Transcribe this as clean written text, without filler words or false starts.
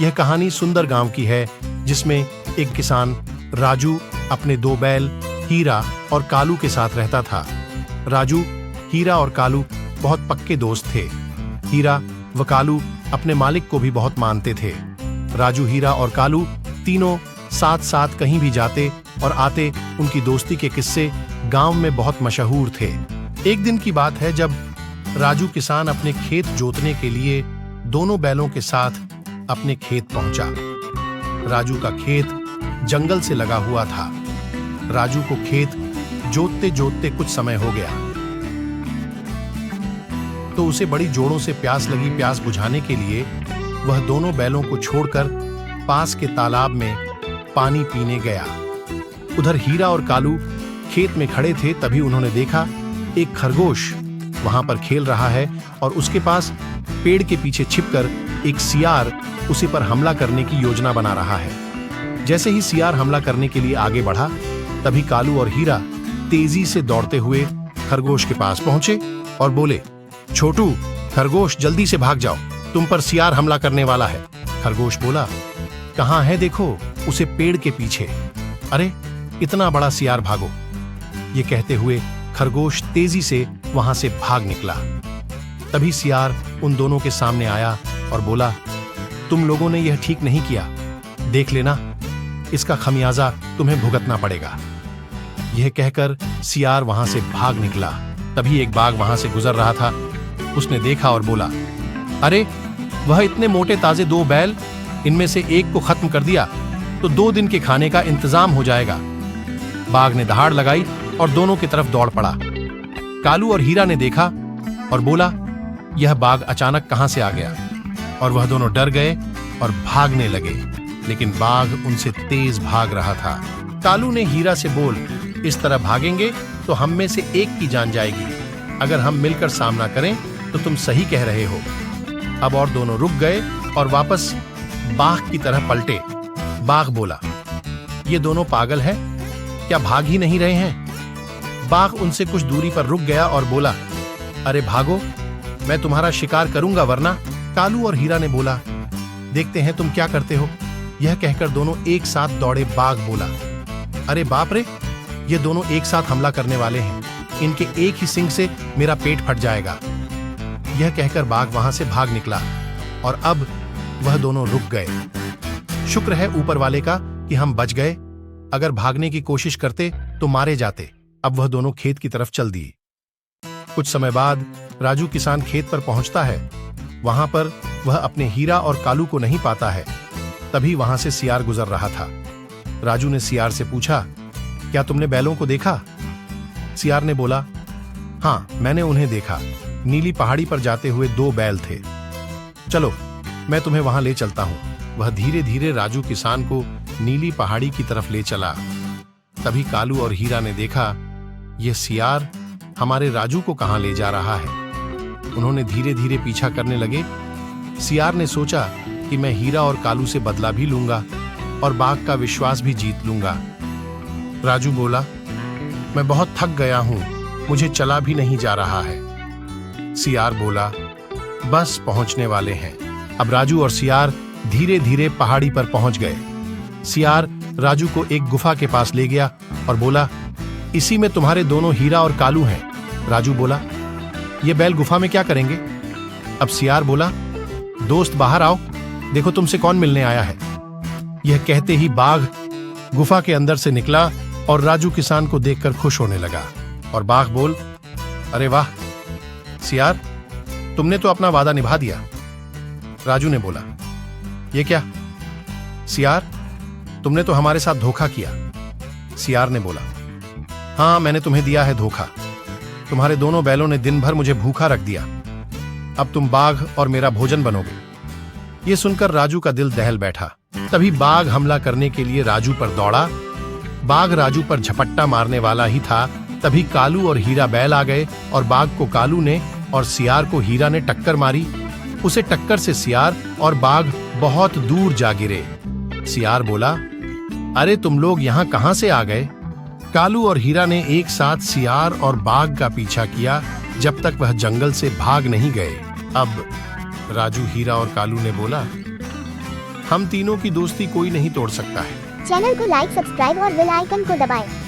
यह कहानी सुंदर गांव की है, जिसमें एक किसान राजू अपने दो बैल हीरा और कालू के साथ रहता था। राजू, हीरा और कालू बहुत पक्के दोस्त थे। हीरा व कालू अपने मालिक को भी बहुत मानते थे। राजू, हीरा और कालू तीनों साथ साथ कहीं भी जाते और आते। उनकी दोस्ती के किस्से गांव में बहुत मशहूर थे। एक दिन की बात है जब राजू किसान अपने खेत जोतने के लिए दोनों बैलों के साथ अपने खेत पहुंचा। राजू का खेत जंगल से लगा हुआ था। राजू को खेत जोतते जोतते कुछ समय हो गया तो उसे बड़ी जोरों से प्यास लगी। प्यास बुझाने के लिए वह दोनों बैलों को छोड़कर पास के तालाब में पानी पीने गया। उधर हीरा और कालू खेत में खड़े थे। तभी उन्होंने देखा एक खरगोश वहां पर खेल रहा है और उसके पास पेड़ के पीछे छिपकर एक सियार उसी पर हमला करने की योजना बना रहा है। जैसे ही सियार हमला करने के लिए आगे बढ़ा, तभी कालू और हीरा तेजी से दौड़ते हुए खरगोश के पास पहुंचे और बोले, छोटू, खरगोश, जल्दी से भाग जाओ, तुम पर सियार हमला करने वाला है। खरगोश बोला, कहां है देखो, उसे पेड़ के पीछे। अरे, इतना बड़ा सियार, भागो। ये कहते हुए खरगोश तेजी से वहां से भाग निकला। तभी सियार उन दोनों के सामने आया और बोला, तुम लोगों ने यह ठीक नहीं किया, देख लेना, इसका खमियाजा तुम्हें भुगतना पड़ेगा। यह कहकर सियार वहां से भाग निकला। तभी एक बाघ वहां से गुजर रहा था। उसने देखा और बोला, अरे, वह इतने मोटे ताजे दो बैल, इनमें से एक को खत्म कर दिया तो 2 दिन के खाने का इंतजाम हो जाएगा। बाघ ने दहाड़ लगाई और दोनों की तरफ दौड़ पड़ा। कालू और हीरा ने देखा और बोला, यह बाघ अचानक कहां से आ गया, और वह दोनों डर गए और भागने लगे। लेकिन बाघ उनसे तेज भाग रहा था। कालू ने हीरा से बोल, इस तरह भागेंगे तो हम में से एक की जान जाएगी। अगर हम मिलकर सामना करें तो तुम सही कह रहे हो। अब और दोनों रुक गए और वापस बाघ की तरह पलटे। बाघ बोला, ये दोनों पागल हैं, क्या भाग ही नहीं रहे हैं? बाघ उनसे कुछ दूरी पर रुक गया और बोला, अरे भागो, मैं तुम्हारा शिकार करूंगा वरना। कालू और हीरा ने बोला, देखते हैं तुम क्या करते हो। यह कहकर दोनों एक साथ दौड़े। बाघ बोला, अरे बाप रे, ये दोनों एक साथ हमला करने वाले हैं, इनके एक ही सिंग से मेरा पेट फट जाएगा। यह कहकर बाघ वहां से भाग निकला और अब वह दोनों रुक गए। शुक्र है ऊपर वाले का कि हम बच गए, अगर भागने की कोशिश करते तो मारे जाते। अब वह दोनों खेत की तरफ चल दिए। कुछ समय बाद राजू किसान खेत पर पहुंचता है। वहां पर वह अपने हीरा और कालू को नहीं पाता है। तभी वहां से सियार गुजर रहा था। राजू ने सियार से पूछा, क्या तुमने बैलों को देखा? सियार ने बोला, हाँ, मैंने उन्हें देखा। नीली पहाड़ी पर जाते हुए 2 बैल थे। चलो, मैं तुम्हें वहां ले चलता हूं। वह धीरे धीरे राजू किसान को नीली पहाड़ी की तरफ ले चला। तभी कालू और हीरा ने देखा, यह सियार हमारे राजू को कहां ले जा रहा है। उन्होंने धीरे धीरे पीछा करने लगे। सियार ने सोचा कि मैं हीरा और कालू से बदला भी लूंगा और बाघ का विश्वास भी जीत लूंगा। राजू बोला, मैं बहुत थक गया हूं, मुझे चला भी नहीं जा रहा है। सियार बोला, बस पहुंचने वाले हैं। अब राजू और सियार धीरे धीरे पहाड़ी पर पहुंच गए। सियार राजू को एक गुफा के पास ले गया और बोला, इसी में तुम्हारे दोनों हीरा और कालू हैं। राजू बोला, ये बैल गुफा में क्या करेंगे? अब सियार बोला, दोस्त बाहर आओ, देखो तुमसे कौन मिलने आया है। यह कहते ही बाघ गुफा के अंदर से निकला और राजू किसान को देखकर खुश होने लगा। और बाघ बोल, अरे वाह सियार, तुमने तो अपना वादा निभा दिया। राजू ने बोला, ये क्या? सियार, तुमने तो हमारे साथ धोखा किया। सियार ने बोला, हाँ, मैंने तुम्हें दिया है धोखा। तुम्हारे दोनों बैलों ने दिन भर मुझे भूखा रख दिया। अब तुम बाघ और मेरा भोजन बनोगे। यह सुनकर राजू का दिल दहल बैठा। तभी बाघ हमला करने के लिए राजू पर दौड़ा। बाघ राजू पर झपट्टा मारने वाला ही था, तभी कालू और हीरा बैल आ गए और बाघ को कालू ने और सियार को हीरा ने टक्कर मारी। उसे टक्कर से सियार और बाघ बहुत दूर जा गिरे। सियार बोला, अरे तुम लोग यहाँ कहां से आ गए? कालू और हीरा ने एक साथ सियार और बाघ का पीछा किया जब तक वह जंगल से भाग नहीं गए। अब राजू, हीरा और कालू ने बोला, हम तीनों की दोस्ती कोई नहीं तोड़ सकता है। चैनल को लाइक, सब्सक्राइब और बेल आइकन को दबाएं।